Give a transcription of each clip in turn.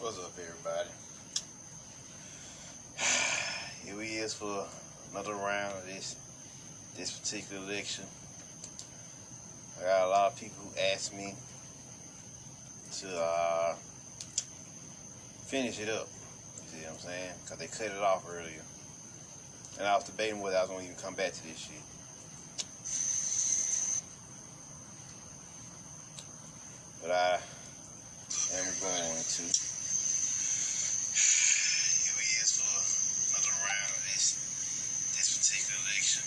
What's up, everybody? Here we is for another round of this particular election. I got a lot of people who asked me to finish it up. You see what I'm saying? Because they cut it off earlier. And I was debating whether I was going to even come back to this shit. But I am going to. Here we is for another round of this particular election.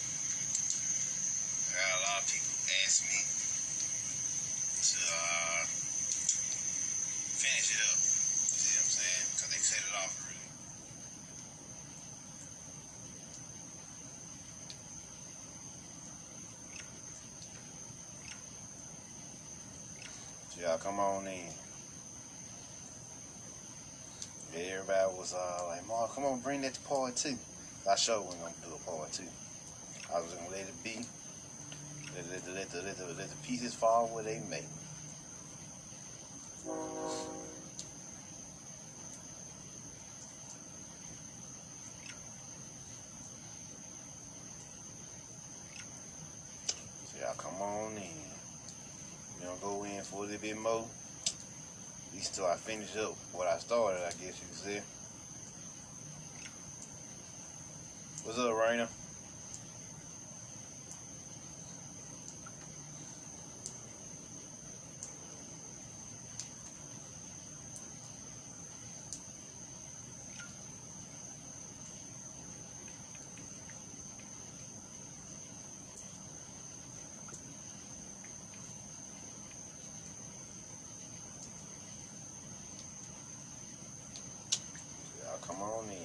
I got a lot of people who asked me to finish it up. You see what I'm saying? Because they cut it off earlier. Y'all come on in. Yeah, everybody was like, "Mark, come on, bring that to part two." I sure wasn't gonna do a part two. I was gonna let it be. Let the pieces fall where they may. So y'all come on in. You know, go in for a little bit more. At least till I finish up what I started, I guess you could say. What's up, Raina? Come on in.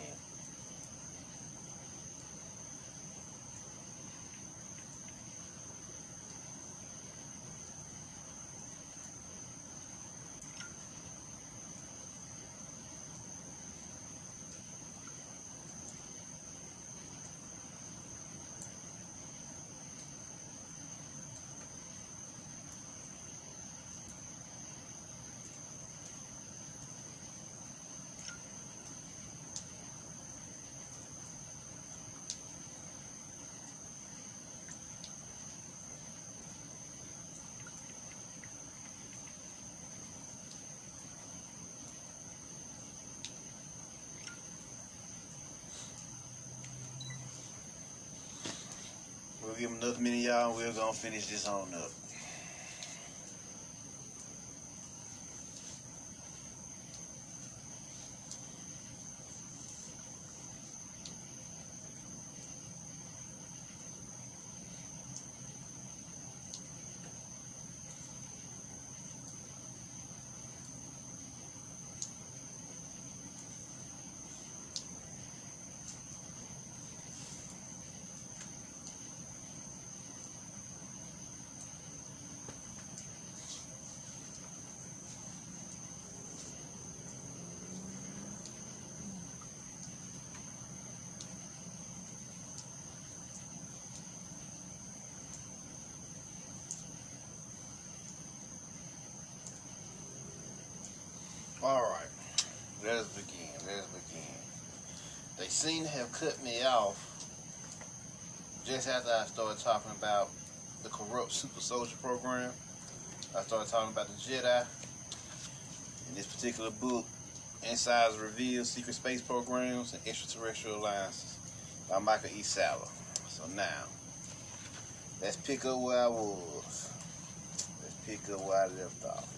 We'll give them another minute, y'all, and we're gonna finish this on up. Alright, let us begin. They seem to have cut me off just after I started talking about the corrupt super soldier program. I started talking about the Jedi in this particular book, Insiders Reveal Secret Space Programs and Extraterrestrial Alliances by Michael E. Sala. So now, let's pick up where I was. Let's pick up where I left off.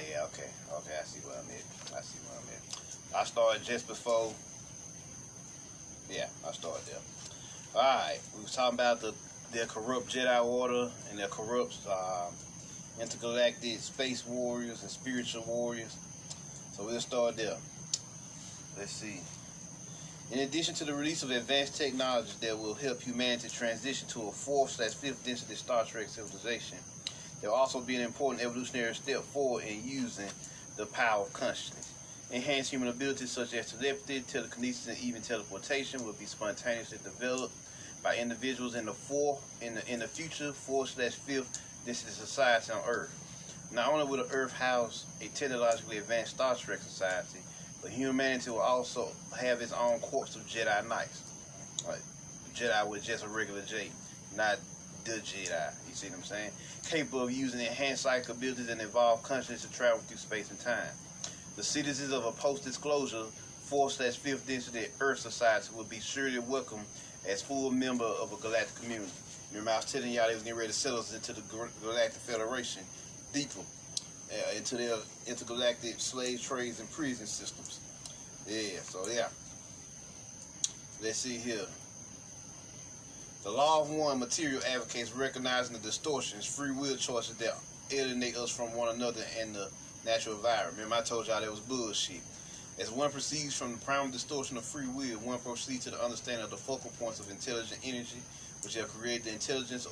Yeah, okay, I see what I'm at. I started just before. Yeah, I started there. Alright, we was talking about their corrupt Jedi Order and their corrupt intergalactic space warriors and spiritual warriors. So we'll start there. Let's see. In addition to the release of advanced technologies that will help humanity transition to a 4th/5th density Star Trek civilization, There will also be an important evolutionary step forward in using the power of consciousness. Enhanced human abilities such as telepathy, telekinesis, and even teleportation will be spontaneously developed by individuals in the future 4/5th density society on Earth. Not only will the Earth house a technologically advanced Star Trek society, but humanity will also have its own corps of Jedi Knights. Like Jedi with just a regular J, not the Jedi. You see what I'm saying? Capable of using enhanced psychic abilities and evolved consciousness to travel through space and time. The citizens of a post-disclosure 4/5th density Earth society will be surely welcome as full member of a galactic community. Remember, I was telling y'all they was getting ready to settle us into the Galactic Federation deeper, into their intergalactic slave trades and prison systems. Yeah, so yeah. Let's see here. The law of one material advocates recognizing the distortions, free will choices that alienate us from one another and the natural environment. Remember, I told y'all that was bullshit. As one proceeds from the primal distortion of free will, one proceeds to the understanding of the focal points of intelligent energy, which have created the intelligences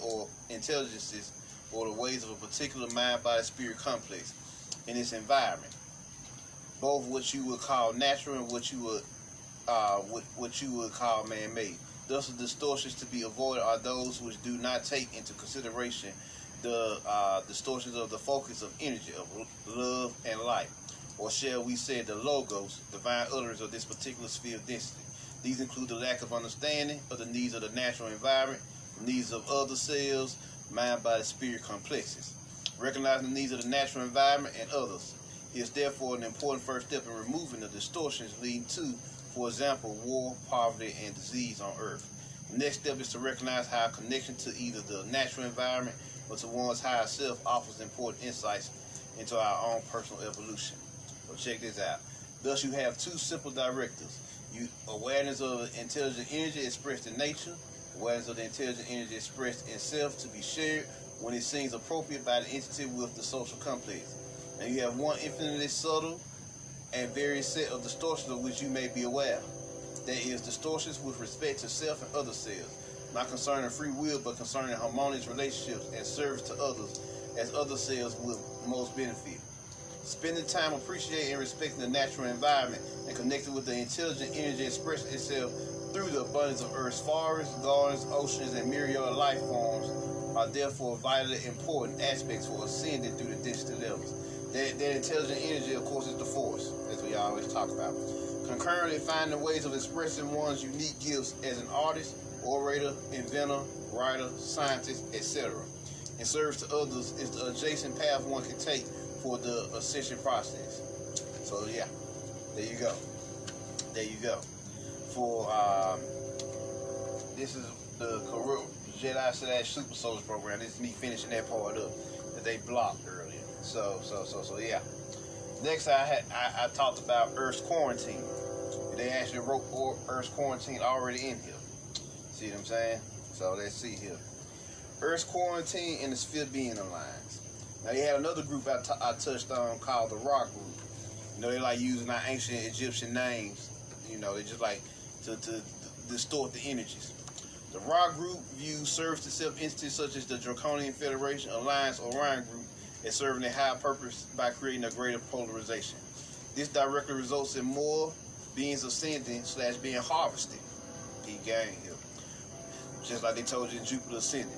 or the ways of a particular mind-body-spirit complex in its environment, both what you would call natural and what you would call man-made. Thus, the distortions to be avoided are those which do not take into consideration the distortions of the focus of energy, of love and light, or shall we say the logos, divine utterance of this particular sphere of density. These include the lack of understanding of the needs of the natural environment, the needs of other cells, mind, body, spirit complexes. Recognizing the needs of the natural environment and others is therefore an important first step in removing the distortions leading to, for example, war, poverty, and disease on Earth. The next step is to recognize how a connection to either the natural environment or to one's higher self offers important insights into our own personal evolution. So check this out. Thus, you have two simple directives. Awareness of intelligent energy expressed in nature, awareness of the intelligent energy expressed in self to be shared when it seems appropriate by the entity with the social complex. And you have one infinitely subtle and various set of distortions of which you may be aware. That is, distortions with respect to self and other selves, not concerning free will, but concerning harmonious relationships and service to others as other selves will most benefit. Spending time appreciating and respecting the natural environment and connecting with the intelligent energy expressing itself through the abundance of Earth's forests, gardens, oceans, and myriad of life forms are therefore vitally important aspects for ascending through the density levels. That intelligent energy, of course, is the force, as we always talk about. Concurrently, finding ways of expressing one's unique gifts as an artist, orator, inventor, writer, scientist, etc. in service to others is the adjacent path one can take for the ascension process. So yeah, there you go. There you go. For this is the corrupt Jedi / Super Soldier program. This is me finishing that part up that they blocked earlier. So yeah. Next, I talked about Earth's quarantine. They actually wrote Earth's quarantine already in here. See what I'm saying? So let's see here. Earth's quarantine and the Sphere Being Alliance. Now they had another group I touched on called the Ra group. You know, they like using our ancient Egyptian names. You know, they just like to distort the energies. The Ra group views service to self entities such as the Draconian Federation, Alliance, or Orion group as serving a higher purpose by creating a greater polarization. This directly results in more beings ascending / being harvested. He gained here. Just like they told you in Jupiter ascending.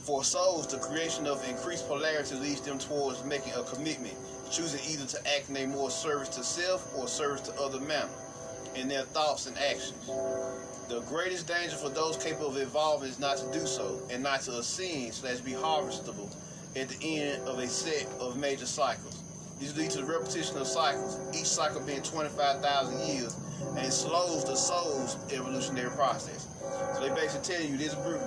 For souls, the creation of increased polarity leads them towards making a commitment, choosing either to act in a more service to self or service to other manner in their thoughts and actions. The greatest danger for those capable of evolving is not to do so and not to ascend / be harvestable at the end of a set of major cycles. These lead to the repetition of cycles, each cycle being 25,000 years, and slows the soul's evolutionary process. So they basically tell you this group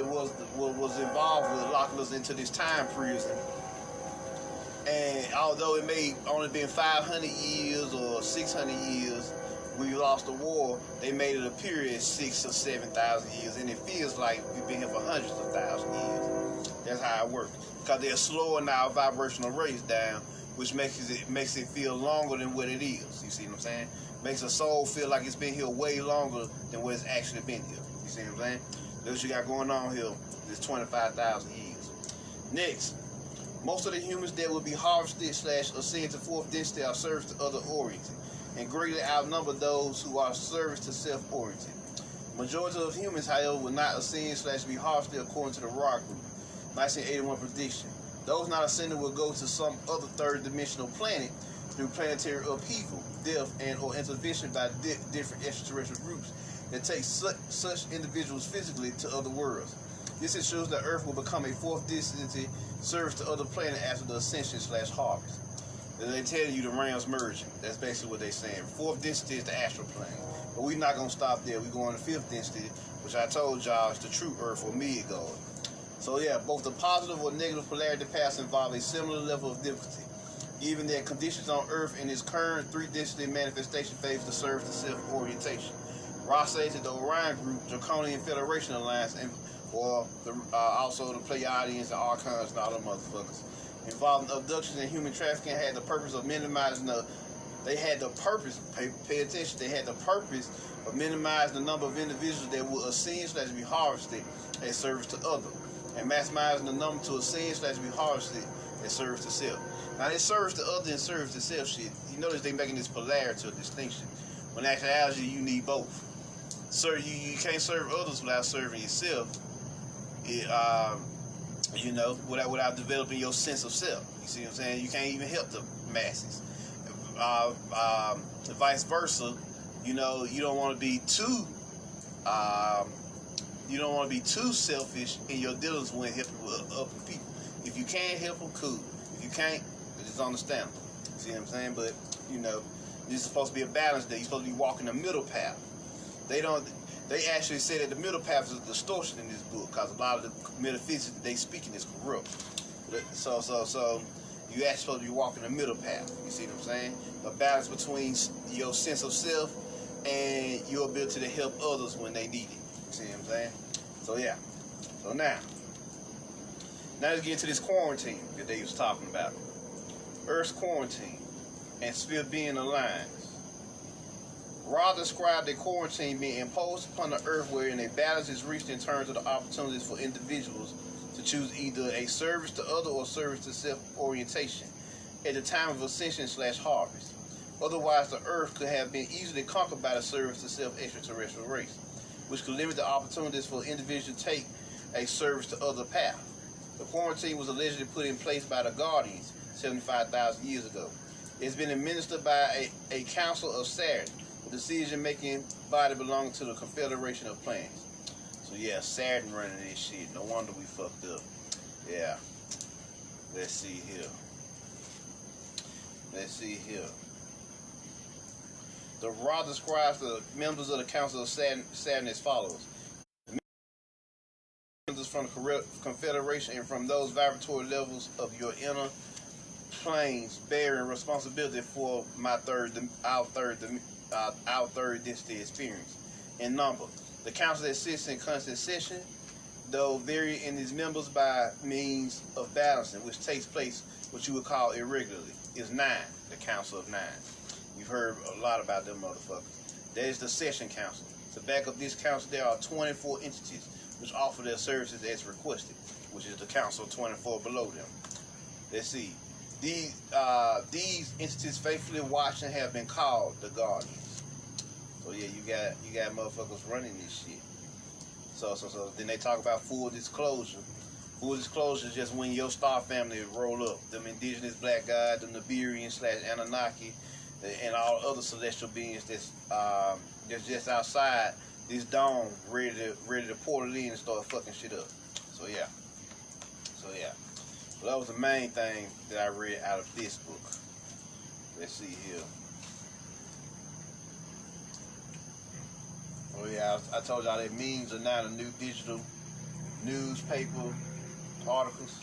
was involved with locking us into this time prison. And although it may only been 500 years or 600 years, we lost the war, they made it appear as 6,000 or 7,000 years, and it feels like we've been here for hundreds of thousands of years. That's how it works. Because they're slowing our vibrational rates down, which makes it feel longer than what it is. You see what I'm saying? Makes a soul feel like it's been here way longer than what it's actually been here. You see what I'm saying? That's what you got going on here. It's 25,000 years. Next, most of the humans that will be harvested / ascend to fourth density are service to other oriented, and greatly outnumber those who are service to self oriented. Majority of humans, however, will not ascend / be harvested according to the Ra group 1981 prediction. Those not ascended will go to some other third dimensional planet through planetary upheaval, death, and or intervention by different extraterrestrial groups that take such individuals physically to other worlds. This ensures that Earth will become a fourth density service to other planets after the ascension / harvest. They tell you the realms merging. That's basically what they're saying. Fourth density is the astral plane. But we're not going to stop there. We're going to fifth density, which I told y'all is the true Earth or Midgard. So yeah, both the positive or negative polarity paths involve a similar level of difficulty. Given that conditions on Earth in its current three-density manifestation phase to serve to self-orientation. Ross says that the Orion Group, Draconian Federation Alliance, and also the Pleiadians and Archons and all them motherfuckers, involving abductions and human trafficking, had the purpose of minimizing pay attention, they had the purpose of minimizing the number of individuals that will ascend / be harvested as service to others, and maximizing the number to ascend / be harvested as service to self. Now, this service to other and service to self shit, you notice they making this polarity or distinction. When in actuality, you need both. So you can't serve others without serving yourself. Without developing your sense of self. You see what I'm saying? You can't even help the masses. Vice versa, you don't want to be too selfish in your dealings when helping other people. If you can't help them, cool. If you can't, just understand them. See what I'm saying? But this is supposed to be a balance there. You're supposed to be walking the middle path. They actually say that the middle path is a distortion in this book because a lot of the metaphysics that they speaking is corrupt. So you actually supposed to be walking the middle path. You see what I'm saying? A balance between your sense of self and your ability to help others when they need it. You see what I'm saying? So yeah. So now let's get into this quarantine that they was talking about. Earth's quarantine and sphere being aligned. Ra described a quarantine being imposed upon the Earth wherein a balance is reached in terms of the opportunities for individuals to choose either a service to other or service to self-orientation at the time of ascension / harvest. Otherwise, the Earth could have been easily conquered by the service to self-extraterrestrial race, which could limit the opportunities for individuals to take a service to other path. The quarantine was allegedly put in place by the Guardians 75,000 years ago. It's been administered by a council of Saturn, a decision-making body belonging to the Confederation of Planets. So yeah, Saturn running this shit. No wonder we fucked up. Yeah. Let's see here. The Ra describes the members of the Council of Saturn as follows. The members from the Confederation and from those vibratory levels of your inner planes bearing responsibility for our third density experience. In number, the council that sits in constant session, though vary in its members by means of balancing, which takes place what you would call irregularly, is 9, the council of 9. You've heard a lot about them motherfuckers. That is the session council. To back up this council, there are 24 entities which offer their services as requested, which is the council of 24 below them. Let's see. These entities faithfully watched and have been called the Guardians. So yeah, you got motherfuckers running this shit. So then they talk about full disclosure. Full disclosure is just when your star family roll up. Them indigenous black gods, the Nibirians / Anunnaki, and all other celestial beings that's just outside this dome, ready to portal in and start fucking shit up. So yeah. Well, that was the main thing that I read out of this book. Let's see here. Oh yeah, I told y'all that memes are now the new digital newspaper articles.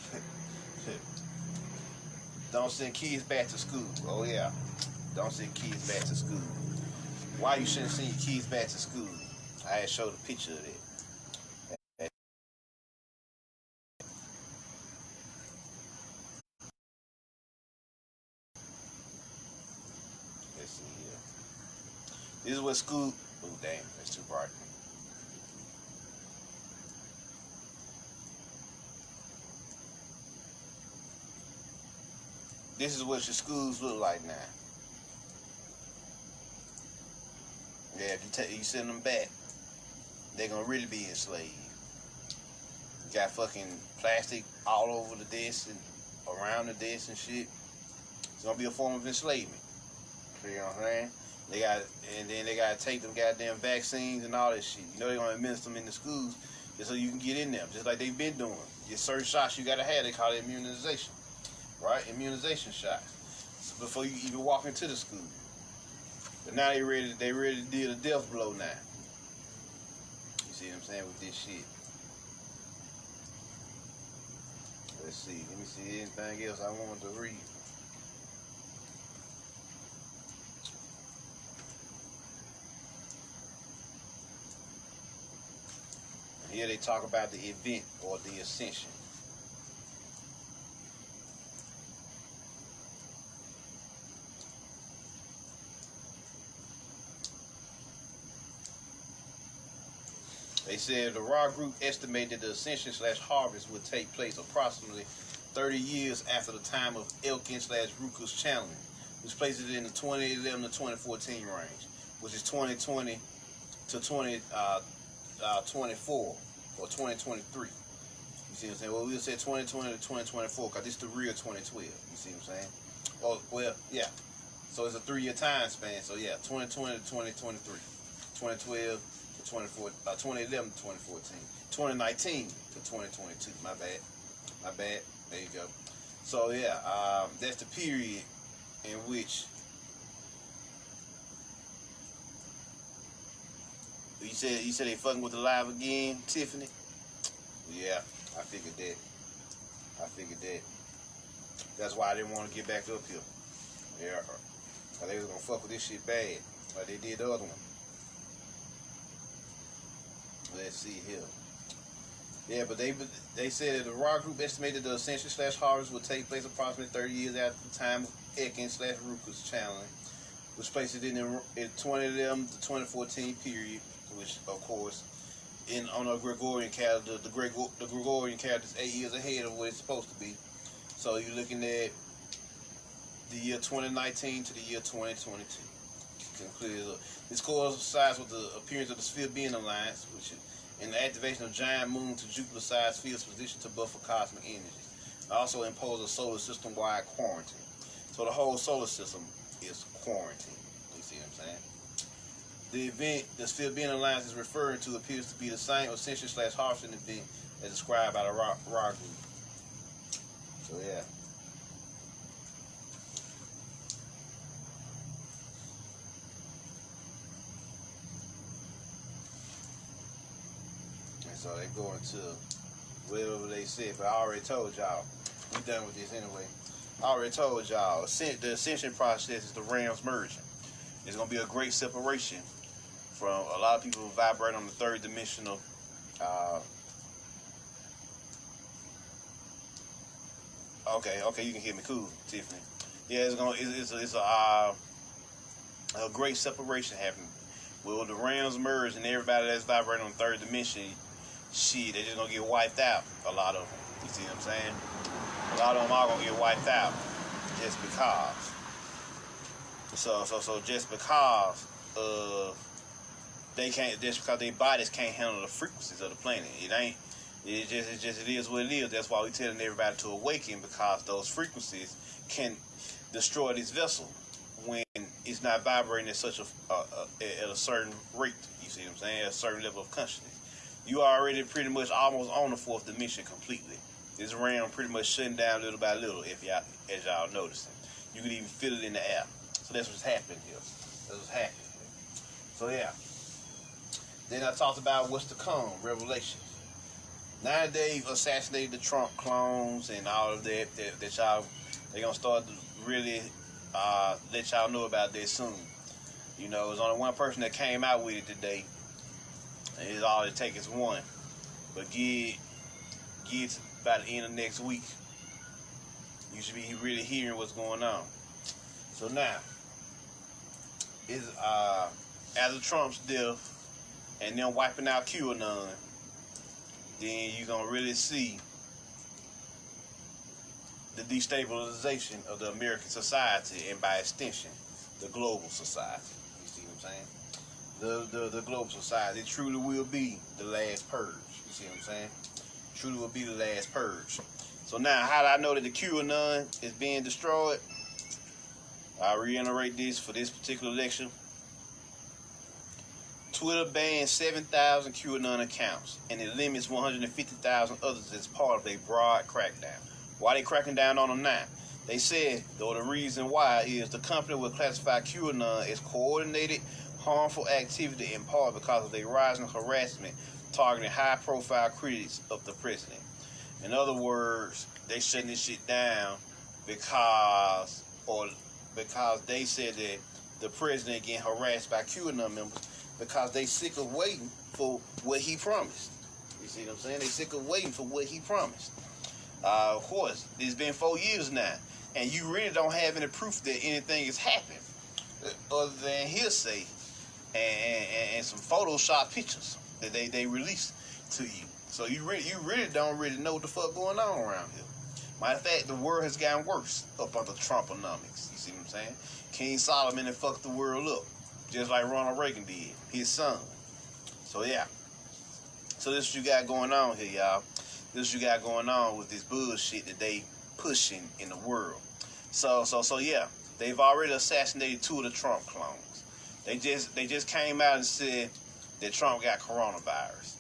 Don't send kids back to school. Oh yeah, don't send kids back to school. Why you shouldn't send your kids back to school? I had showed a picture of that. Let's see here. This is what school. Oh damn, that's too bright. this is what your schools look like now. Yeah, if you send them back, they're gonna really be enslaved. You got fucking plastic all over the desk and around the desk and shit. It's gonna be a form of enslavement. You know what I'm saying? They gotta take them goddamn vaccines and all that shit. You know they're gonna administer them in the schools just so you can get in there, just like they've been doing. Get certain shots you gotta have. They call it immunization, right? Immunization shots. So before you even walk into the school. But now they ready to deal a death blow now. You see what I'm saying with this shit? Let's see. Let me see anything else I wanted to read. Here they talk about the event or the Ascension. They said the Ra group estimated the Ascension/harvest would take place approximately 30 years after the time of Elkin/Ruka's channeling, which places it in the 2011 to 2014 range, which is 2020 to 2024 or 2023. You see what I'm saying? Well, we'll say 2020 to 2024 because this is the real 2012. You see what I'm saying? Oh, well, yeah. So it's a 3-year time span. So yeah, 2020 to 2023, 2012 to 2011 to 2014, 2019 to 2022. My bad. There you go. So yeah, that's the period in which you said they fucking with the live again, Tiffany. Yeah, I figured that. That's why I didn't want to get back up here. Yeah, cause they was gonna fuck with this shit bad, like they did the other one. Let's see here. Yeah, but they said that the Ra group estimated the Ascension/harvest would take place approximately 30 years after the time of Ekin/Ruka's channeling, which places it in 2011 to 2014 period, which of course, on a Gregorian calendar, the Gregorian calendar is 8 years ahead of what it's supposed to be. So you're looking at the year 2019 to the year 2022. This coincides with the appearance of the Sphere Being Alliance, which is in the activation of giant moon to Jupiter-sized fields positioned to buffer cosmic energy. Also impose a solar system-wide quarantine. So the whole solar system is quarantined. You see what I'm saying? The event the Sphere Being Alliance is referring to appears to be the same Ascension/harvest event as described by the Ra group. So yeah. So they go into whatever they said, but I already told y'all. We done with this anyway. I already told y'all. The Ascension process is the realms merging. It's going to be a great separation from a lot of people who vibrate on the third dimension of okay, you can hear me. Cool, Tiffany. Yeah, it's a great separation happening. Well, the realms merge and everybody that's vibrating on the third dimension, shit, they're just gonna get wiped out. A lot of them. You see what I'm saying? A lot of them are gonna get wiped out just because. So just because they can't, just because their bodies can't handle the frequencies of the planet. It is what it is. That's why we're telling everybody to awaken, because those frequencies can destroy this vessel when it's not vibrating at such at a certain rate. You see what I'm saying? At a certain level of consciousness. You are already pretty much almost on the fourth dimension completely. This realm pretty much shutting down little by little, as y'all noticing. You can even feel it in the air. So that's what's happening here. So yeah. Then I talked about what's to come, Revelation. Now they've assassinated the Trump clones and all of that y'all, they're going to start to really let y'all know about that soon. You know, there's only one person that came out with it today. And it's all it takes is one. But get by the end of next week, you should be really hearing what's going on. So now, is after Trump's death and them wiping out QAnon, then you're gonna really see the destabilization of the American society and by extension, the global society. You see what I'm saying? The global society, it truly will be the last purge. You see what I'm saying? Truly will be the last purge. So now, how do I know that the QAnon is being destroyed? I reiterate this for this particular election. Twitter banned 7,000 QAnon accounts, and it limits 150,000 others as part of a broad crackdown. Why they cracking down on them now? They said, though, the reason why is the company will classify QAnon as coordinated harmful activity in part because of their rising harassment targeting high-profile critics of the president. In other words, they shutting this shit down because they said that the president getting harassed by QAnon members because they sick of waiting for what he promised. You see what I'm saying? They sick of waiting for what he promised. Of course, it's been 4 years now, and you really don't have any proof that anything has happened other than hearsay and some Photoshop pictures that they released to you. So you really don't know what the fuck going on around here. Matter of fact, the world has gotten worse up under Trumponomics. You see what I'm saying? King Solomon had fucked the world up, just like Ronald Reagan did, his son. So yeah. So this is what you got going on here, y'all. This is what you got going on with this bullshit that they pushing in the world. So yeah, they've already assassinated 2 of the Trump clones. They just came out and said that Trump got coronavirus.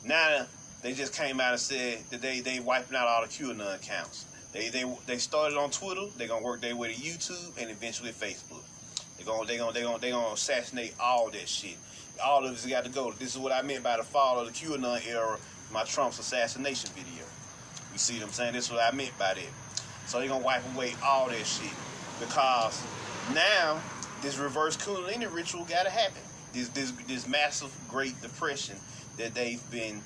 Now they just came out and said that they wiping out all the QAnon accounts. They started on Twitter. They're gonna work their way to YouTube and eventually Facebook. They're gonna assassinate all that shit. All of it's got to go. This is what I meant by the fall of the QAnon era. My Trump's assassination video. You see what I'm saying? This is what I meant by that. So they're gonna wipe away all that shit because now this reverse Kundalini ritual gotta happen. This massive Great Depression that they've been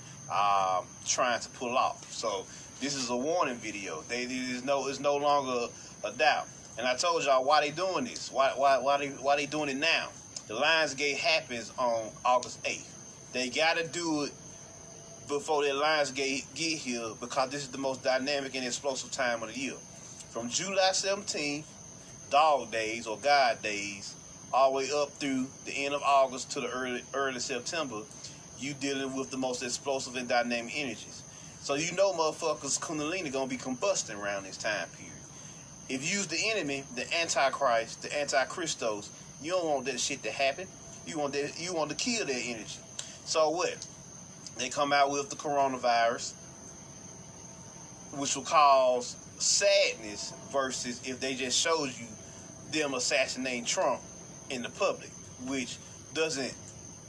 trying to pull off. So this is a warning video. It's no longer a doubt. And I told y'all why they doing this. Why they doing it now? The Lionsgate happens on August 8th. They gotta do it before that Lionsgate get here because this is the most dynamic and explosive time of the year. From July 17th, Dog Days or God Days, all the way up through the end of August to the early September, you dealing with the most explosive and dynamic energies. So you know motherfuckers Kundalini gonna be combusting around this time period. If you's the enemy, the Antichrist, the Antichristos, you don't want that shit to happen. You want to kill that energy. So what? They come out with the coronavirus, which will cause sadness versus if they just showed you them assassinating Trump in the public, which doesn't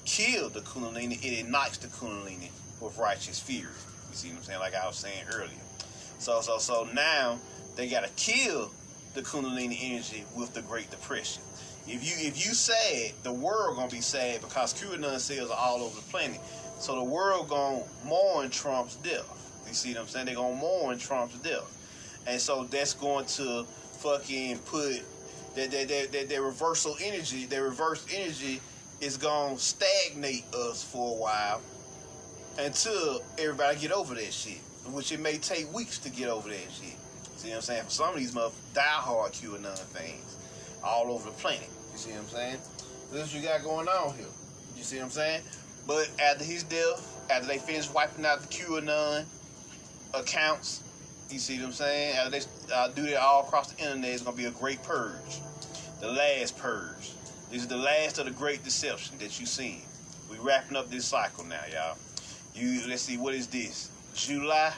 kill the Kundalini, it ignites the Kundalini with righteous fury. You see what I'm saying? Like I was saying earlier. So now they gotta kill the Kundalini energy with the Great Depression. If you sad, the world gonna be sad because QAnon cells are all over the planet. So the world gonna mourn Trump's death. You see what I'm saying? They're gonna mourn Trump's death. And so that's going to fucking put that reversal energy, that reverse energy is gonna stagnate us for a while until everybody get over that shit. Which it may take weeks to get over that shit. See what I'm saying? For some of these motherfuckers, diehard QAnon fans all over the planet. You see what I'm saying? This is what you got going on here. You see what I'm saying? But after his death, after they finish wiping out the QAnon accounts, you see what I'm saying? After they do that all across the internet, it's going to be a great purge. The last purge. This is the last of the great deception that you've seen. We wrapping up this cycle now, y'all. Let's see, what is this? July?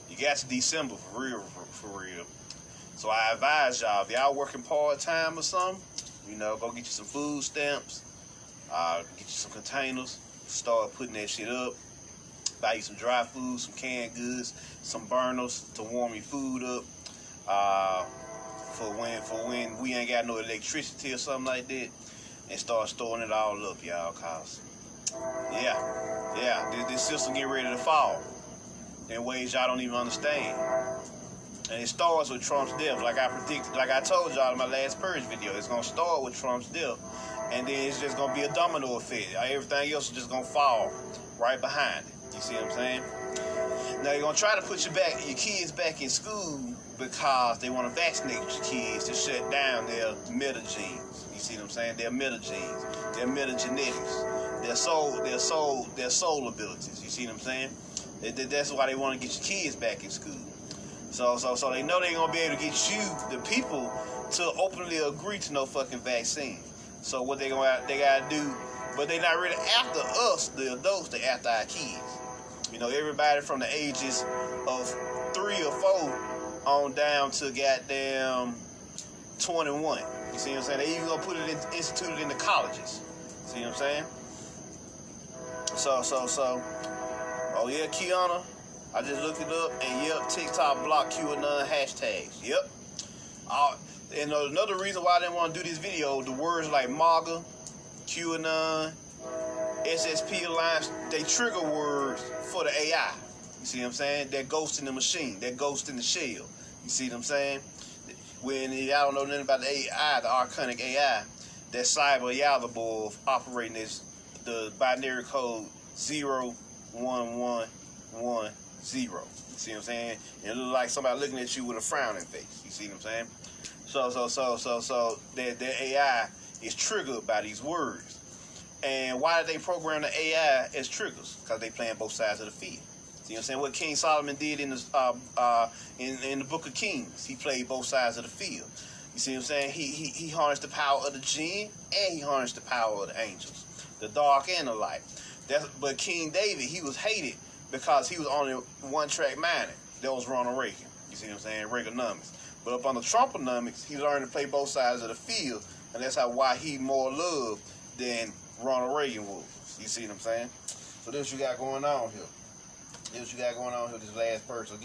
You got to December for real. So I advise y'all, if y'all working part-time or something, go get you some food stamps, get you some containers, start putting that shit up, buy you some dry food, some canned goods, some burners to warm your food up, for when we ain't got no electricity or something like that, and start storing it all up, y'all, cause this system getting ready to fall in ways y'all don't even understand. And it starts with Trump's death, like I predicted, like I told y'all in my last purge video. It's gonna start with Trump's death, and then it's just gonna be a domino effect. Everything else is just gonna fall right behind it. You see what I'm saying? Now they're gonna try to put your kids back in school because they want to vaccinate your kids to shut down their meta genes. You see what I'm saying? Their meta genes, their metagenetics, their soul abilities. You see what I'm saying? That's why they want to get your kids back in school. So they know they ain't gonna be able to get you, the people, to openly agree to no fucking vaccine. So what they gotta do, but they not really after us, the adults, they after our kids. You know, everybody from the ages of 3 or 4 on down to goddamn 21. You see what I'm saying? They even gonna put it instituted in the colleges. See what I'm saying? So, oh yeah, QAnon. I just looked it up, and yep, TikTok blocked QAnon hashtags. Yep. And another reason why I didn't want to do this video, the words like Maga, QAnon, SSP Alliance, they trigger words for the AI. You see what I'm saying? That ghost in the machine, that ghost in the shell. You see what I'm saying? When y'all don't know nothing about the AI, the archonic AI, that cyber Yaldabaoth operating as the binary code 01110. You see what I'm saying? And it looks like somebody looking at you with a frowning face. You see what I'm saying? So that AI is triggered by these words. And why did they program the AI as triggers? Because they playing both sides of the field. See what I'm saying? What King Solomon did in the Book of Kings, he played both sides of the field. You see what I'm saying? He harnessed the power of the jinn, and he harnessed the power of the angels, the dark and the light. But King David, he was hated because he was only one-track minded. That was Ronald Reagan. You see what I'm saying? Reaganomics. But up on the Trumponomics, he learned to play both sides of the field, and that's why he more loved than Ronald Reagan was. You see what I'm saying? So this what you got going on here. This last person.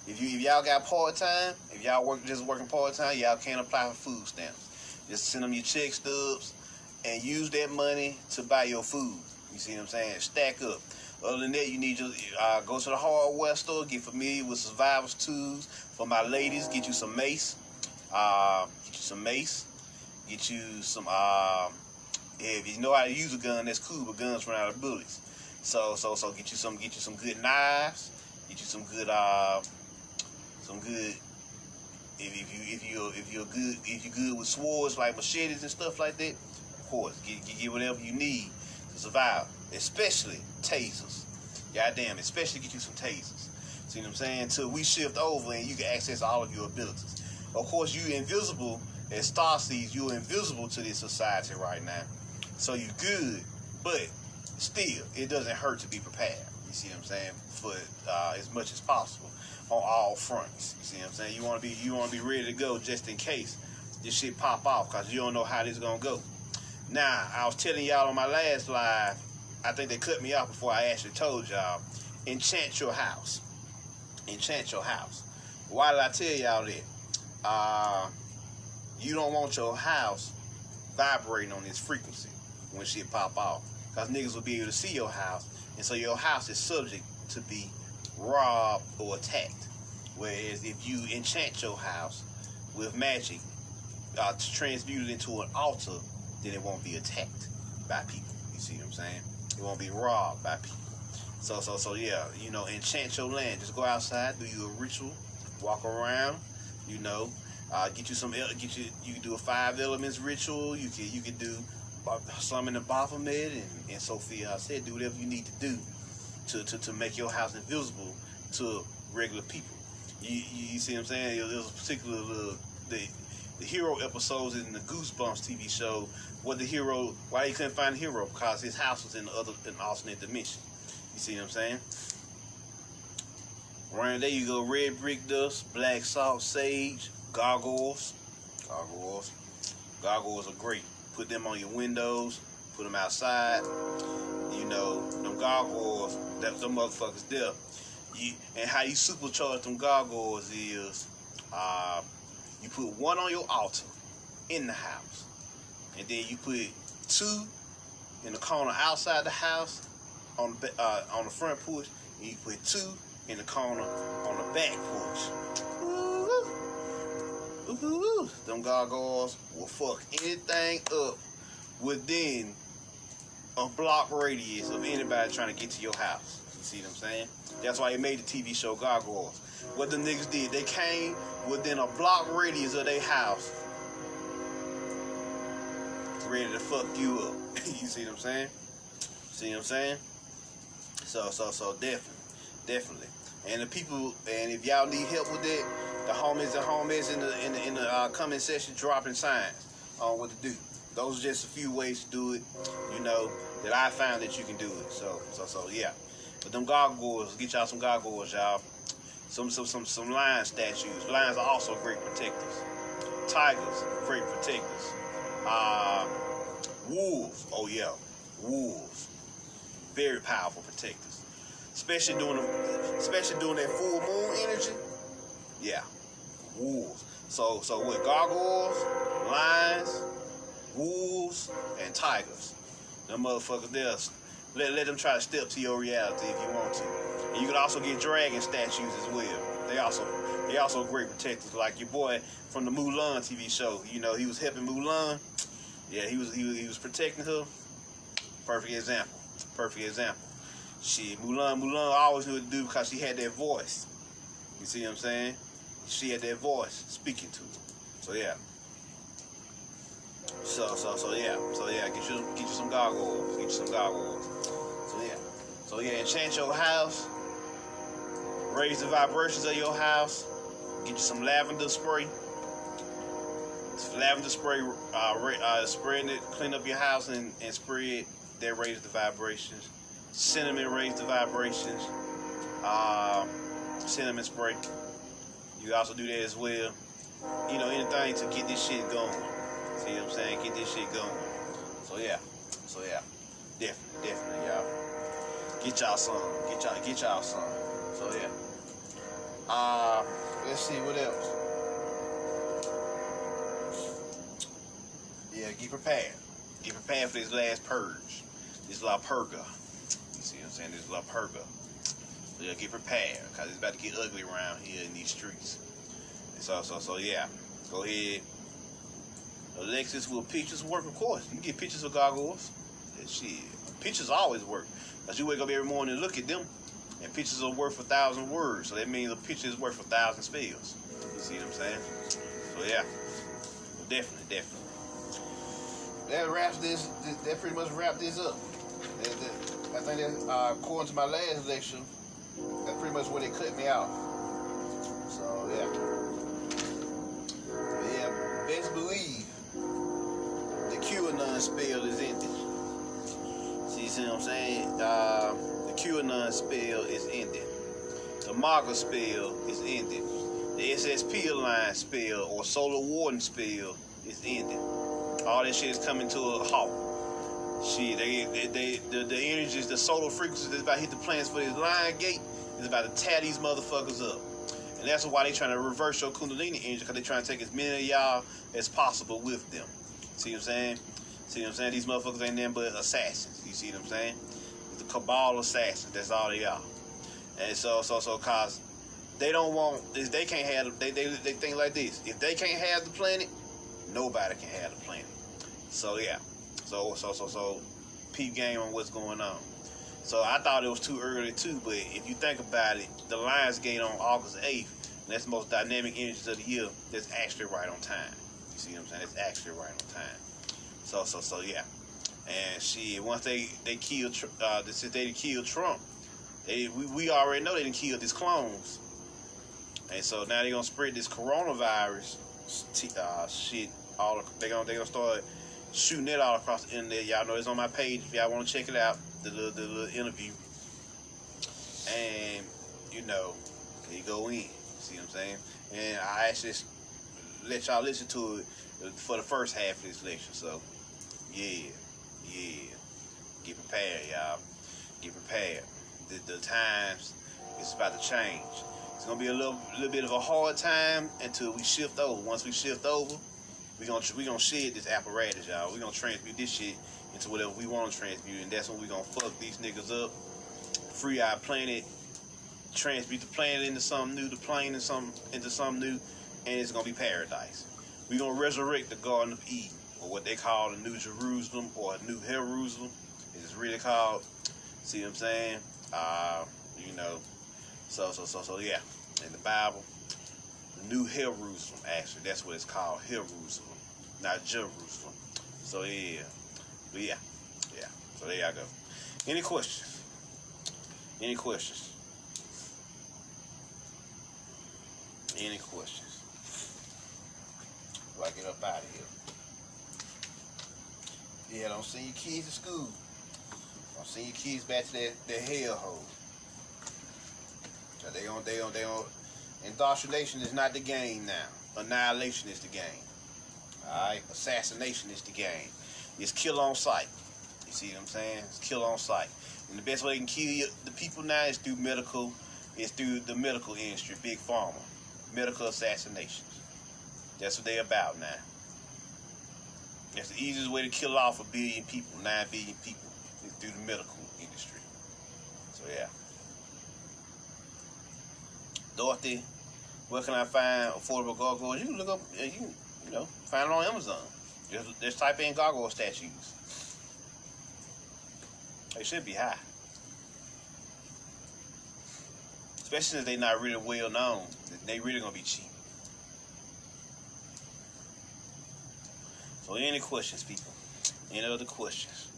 If y'all got part-time, if y'all working part-time, y'all can't apply for food stamps. Just send them your check stubs and use that money to buy your food. You see what I'm saying? Stack up. Other than that, you need to go to the hardware store, get familiar with survivor's tools. For my ladies, get you some mace. Get you some if you know how to use a gun, that's cool, but guns run out of bullets. So get you some good knives. Get you some good if you're good with swords like machetes and stuff like that. Of course, get whatever you need to survive, especially tasers. Goddamn, especially get you some tasers. See what I'm saying? Until we shift over and you can access all of your abilities. Of course, you invisible as Starseeds. You're invisible to this society right now, so you good, but still, it doesn't hurt to be prepared. You see what I'm saying? For as much as possible on all fronts. You see what I'm saying? You want to be ready to go just in case this shit pop off, because you don't know how this is gonna go. Now, I was telling y'all on my last live, I think they cut me off before I actually told y'all, enchant your house. Enchant your house. Why did I tell y'all that? You don't want your house vibrating on this frequency when shit pop off, because niggas will be able to see your house, and so your house is subject to be robbed or attacked. Whereas if you enchant your house with magic to transmute it into an altar, then it won't be attacked by people. You see what I'm saying? It won't be robbed by people. So yeah, you know, enchant your land. Just go outside, do you a ritual, walk around, you know, you can do a 5 elements ritual. You can do some in the Baphomet and Sophia. I said, do whatever you need to do to make your house invisible to regular people. You see what I'm saying? There's a particular the hero episodes in the Goosebumps TV show. Why he couldn't find the hero? Because his house was in an alternate dimension. You see what I'm saying? Right there you go. Red brick dust, black salt, sage, gargoyles. Gargoyles are great. Put them on your windows. Put them outside. You know, them gargoyles, them motherfuckers there. And how you supercharge them gargoyles is you put one on your altar in the house. And then you put 2 in the corner outside the house on the front porch. And you put 2 in the corner on the back porch. Ooh. Them gargoyles will fuck anything up within a block radius of anybody trying to get to your house. see what I'm saying? That's why they made the TV show Gargoyles. What the niggas did, they came within a block radius of their house, ready to fuck you up. You see what I'm saying? See what I'm saying? So definitely. And the people, and if y'all need help with that, the homies in the comment section dropping signs on what to do. Those are just a few ways to do it, you know, that I found that you can do it. So yeah. But them gargoyles, get y'all some gargoyles, y'all. Some lion statues. Lions are also great protectors. Tigers, great protectors. Wolves, oh yeah, wolves, very powerful protectors. Especially during that full moon energy. Yeah, wolves. So with gargoyles, lions, wolves, and tigers, them motherfuckers there. Let them try to step to your reality if you want to. And you can also get dragon statues as well. They also great protectors. Like your boy from the Mulan TV show. You know, he was helping Mulan. Yeah, he was protecting her. Perfect example. Shit, Mulan always knew what to do because she had that voice. You see what I'm saying? She had that voice speaking to her. So yeah. So yeah. Get you some gargoyles. So yeah. Enchant your house. Raise the vibrations of your house. Get you some lavender spray. Lavender spray, spraying it, clean up your house and spray it. That raise the vibrations. Cinnamon raise the vibrations. Cinnamon spray. You also do that as well. You know, anything to get this shit going. See what I'm saying? Get this shit going. So yeah. Definitely, y'all. Get y'all some. So yeah. Let's see what else. Yeah, get prepared. Get prepared for this last purge. This La Purga. You see what I'm saying? This La Purga. So yeah, get prepared, because it's about to get ugly around here in these streets. And so yeah. Go ahead. Alexis, will pictures work? Of course. You can get pictures of gargoyles. Yeah, shit. Pictures always work. Because you wake up every morning and look at them. And pictures are worth 1,000 words. So that means a picture is worth 1,000 spells. You see what I'm saying? So yeah. Definitely. That pretty much wrapped this up. I think that, according to my last lecture, that's pretty much where they cut me out. So yeah. But yeah, best believe the QAnon spell is ended. See what I'm saying? The QAnon spell is ended. The Maga spell is ended. The SSP Alliance spell or Solar Warden spell is ended. All that shit is coming to a halt. Shit, the energies, the solar frequencies that's about to hit the planets for this line gate is about to tear these motherfuckers up. And that's why they trying to reverse your Kundalini energy, because they trying to take as many of y'all as possible with them. See what I'm saying? These motherfuckers ain't nothing but assassins. You see what I'm saying? The cabal assassins. That's all they are. And so cause they don't want, if they can't have, they think like this. If they can't have the planet, nobody can have the planet. So yeah. So peep game on what's going on. So I thought it was too early too, but if you think about it, the Lions Gate on August 8th, and that's the most dynamic energies of the year, that's actually right on time. You see what I'm saying? It's actually right on time. So yeah. And shit, once they killed, since they killed Trump, we already know they didn't kill these clones. And so now they're gonna spread this coronavirus shit. They're gonna start shooting it all across the internet. Y'all know it's on my page if y'all want to check it out. The little interview. And you know, they go in. See what I'm saying? And I actually let y'all listen to it for the first half of this lecture. So yeah. Get prepared, y'all. Get prepared. The times is about to change. It's gonna be a little bit of a hard time until we shift over. Once we shift over, we gonna shed this apparatus, y'all. We gonna transmute this shit into whatever we want to transmute, and that's when we gonna fuck these niggas up, free our planet, transmute the planet into something new, the plane into something new, and it's gonna be paradise. We gonna resurrect the Garden of Eden, or what they call the New Jerusalem or New Jerusalem. It's really called. See what I'm saying? You know, so yeah. In the Bible, the New Jerusalem, actually, that's what it's called, Jerusalem, not Jerusalem. So yeah, but yeah. So there y'all go. Any questions? Any questions? Any questions? Before I get up out of here. Yeah, don't send your kids to school. Don't send your kids back to their hellhole. So they on. Indoctrination is not the game now. Annihilation is the game. Alright? Assassination is the game. It's kill on sight. You see what I'm saying? It's kill on sight. And the best way you can kill the people now is through medical. It's through the medical industry, big pharma. Medical assassinations. That's what they're about now. That's the easiest way to kill off 1 billion people, 9 billion people, is through the medical industry. So yeah. Dorothy, where can I find affordable gargoyles? You can look up, you know, find it on Amazon. Just type in gargoyle statues. They should be high. Especially if they're not really well known. They really gonna be cheap. So any questions, people? Any other questions?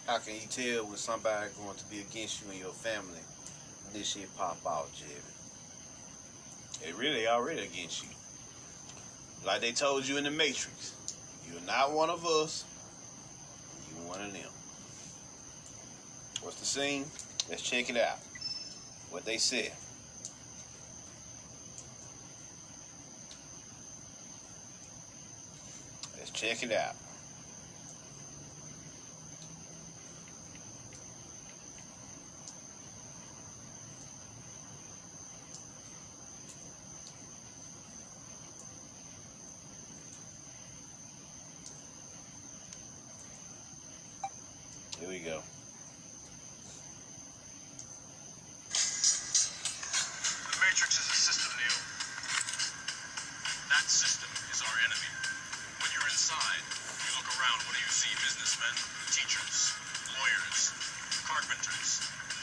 How can you tell when somebody's going to be against you and your family when this shit pop out, Jedi? They really already against you. Like they told you in the Matrix. You're not one of us. You're one of them. What's the scene? Let's check it out. What they said. Let's check it out. Here we go. The Matrix is a system, Neo. That system is our enemy. When you're inside, you look around, what do you see? Businessmen, teachers, lawyers, carpenters,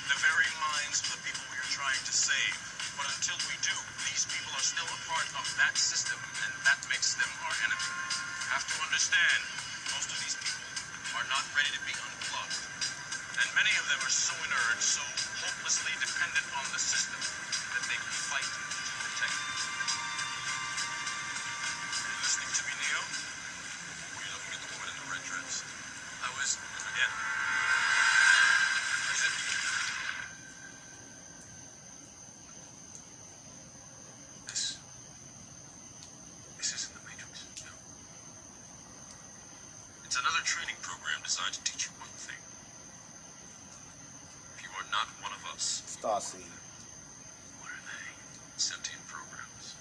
the very minds of the people we are trying to save. But until we do, these people are still a part of that system, and that makes them our enemy. You have to understand, most of these people are not ready to be unplugged. And many of them are so inert, so hopelessly dependent on the system, that they will fight to protect it. Are you listening to me, Neo? Or were you looking at the woman in the red dress? I was, again. Is it? This isn't the Matrix, no. It's another training program designed to teach you one thing. If you are not one of us, Starseed. what are they? Sentient programs.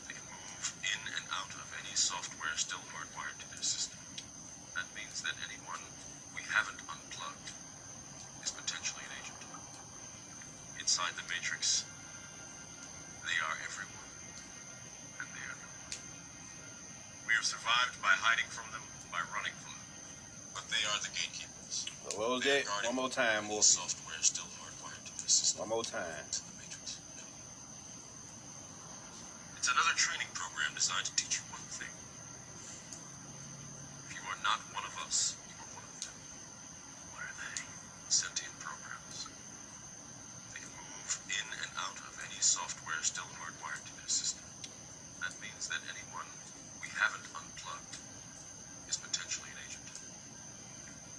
They can move in and out of any software still hardwired to their system. That means that anyone we haven't unplugged is potentially an agent. Inside the Matrix, they are everyone, and they are no one. We have survived by hiding from them, by running from them. But they are the gatekeepers. What was that? One more time, More Wolfie. software still hardwired to their system. One more time. To the Matrix. No. It's another training program designed to teach you one thing. If you are not one of us, you are one of them. What are they? Sentient programs. They can move in and out of any software still hardwired to their system. That means that anyone we haven't unplugged is potentially an agent.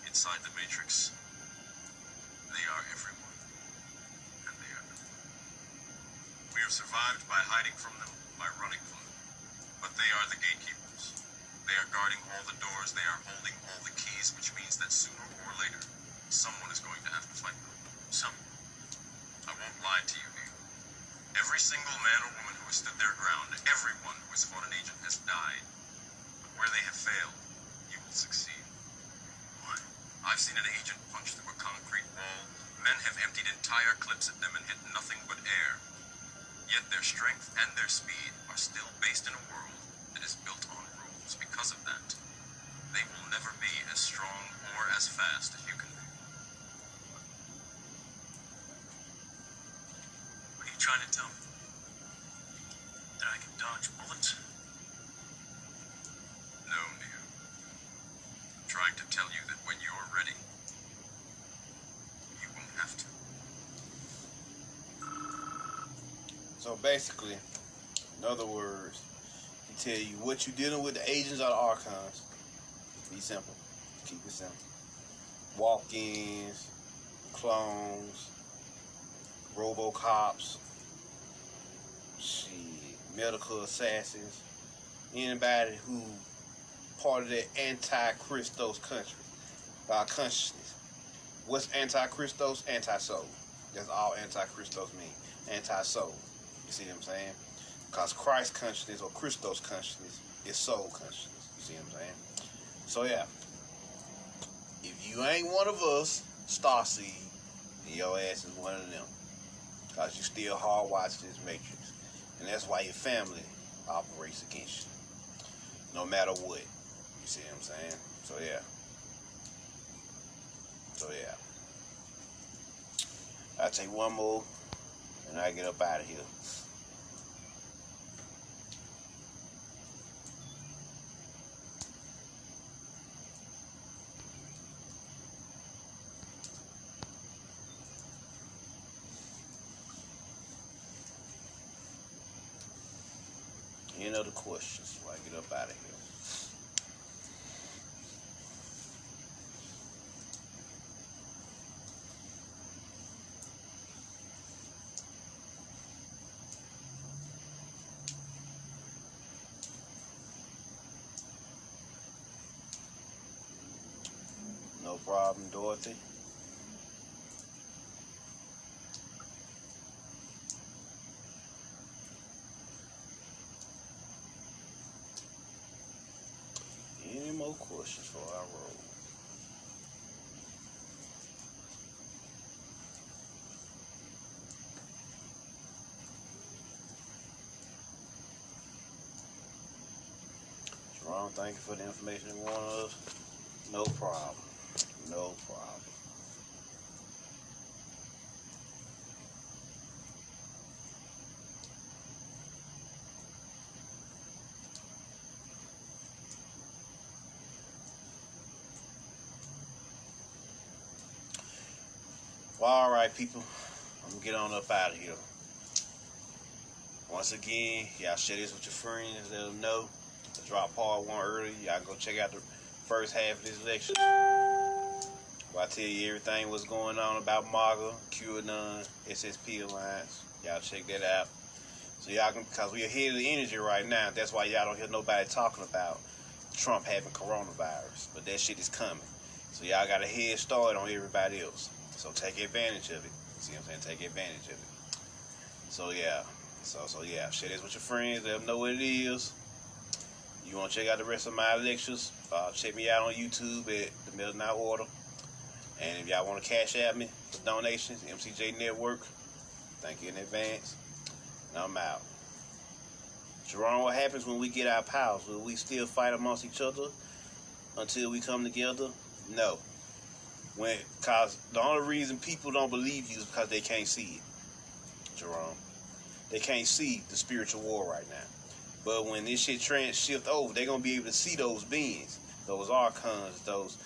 Inside the Matrix, they are everyone, and they are no one. We have survived by hiding from them, by running from them. But they are the gatekeepers. They are guarding all the doors, they are holding all the keys, which means that sooner or later, someone is going to have to fight them. Someone. I won't lie to you, Neil. Every single man or woman who has stood their ground, everyone who has fought an agent has died. But where they have failed, you will succeed. Why? I've seen an agent punch through a concrete wall. Men have emptied entire clips at them and hit nothing but air. Yet their strength and their speed are still based in a world that is built on rules. Because of that, they will never be as strong or as fast as you can be. What are you trying to tell me? That I can dodge bullets? No, Neo. I'm trying to tell you that when you're ready, you won't have to. So basically, in other words, he tell you what you dealing with, the agents or the archons. Be simple. Keep it simple. Walk-ins, clones, robo-cops, shit, medical assassins, anybody who part of that anti-Christos country, by consciousness. What's anti-Christos? Anti-soul. That's all anti-Christos mean. Anti-soul. You see what I'm saying? Because Christ consciousness or Christos consciousness is soul consciousness. You see what I'm saying? So yeah, if you ain't one of us, Starseed, then your ass is one of them. Because you still hardwired to this matrix. And that's why your family operates against you. No matter what. You see what I'm saying? So yeah. I'll take one more and I get up out of here. Any other questions before I get up out of here? No problem, Dorothy. Any more questions for our road? Jerome, thank you for the information you want us. No problem. No problem. Well, all right, people. I'm gonna get on up out of here. Once again, y'all share this with your friends. Let them know. I dropped part 1 early. Y'all go check out the first half of this lecture. Where I tell you everything what's going on about Maga, QAnon, SSP Alliance. Y'all check that out. So y'all can, because we're ahead of the energy right now. That's why y'all don't hear nobody talking about Trump having coronavirus. But that shit is coming. So y'all got a head start on everybody else. So take advantage of it. See what I'm saying? Take advantage of it. So yeah. So yeah. Share this with your friends. Let them know what it is. You want to check out the rest of my lectures? Check me out on YouTube at The Midnight Order. And if y'all want to cash at me for donations, mcjnetwork. Thank you in advance. And I'm out. Jerome, what happens when we get our powers? Will we still fight amongst each other until we come together? No. Because the only reason people don't believe you is because they can't see it, Jerome. They can't see the spiritual war right now. But when this shit shift over, they're gonna be able to see those beings, those archons, those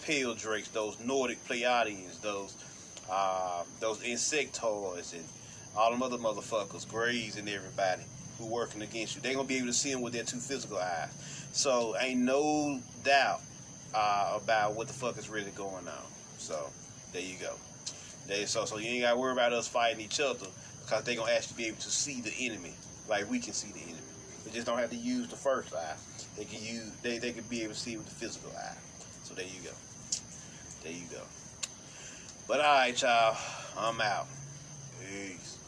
pale drakes, those Nordic Pleiadians, those insectoids, and all them other motherfuckers, Greys and everybody who working against you. They're gonna be able to see them with their 2 physical eyes. So ain't no doubt about what the fuck is really going on. So there you go. So you ain't gotta worry about us fighting each other, because they gonna actually be able to see the enemy like we can see the enemy. They just don't have to use the first eye. They can use they can be able to see with the physical eye. So there you go. There you go. But alright, y'all. I'm out. Peace.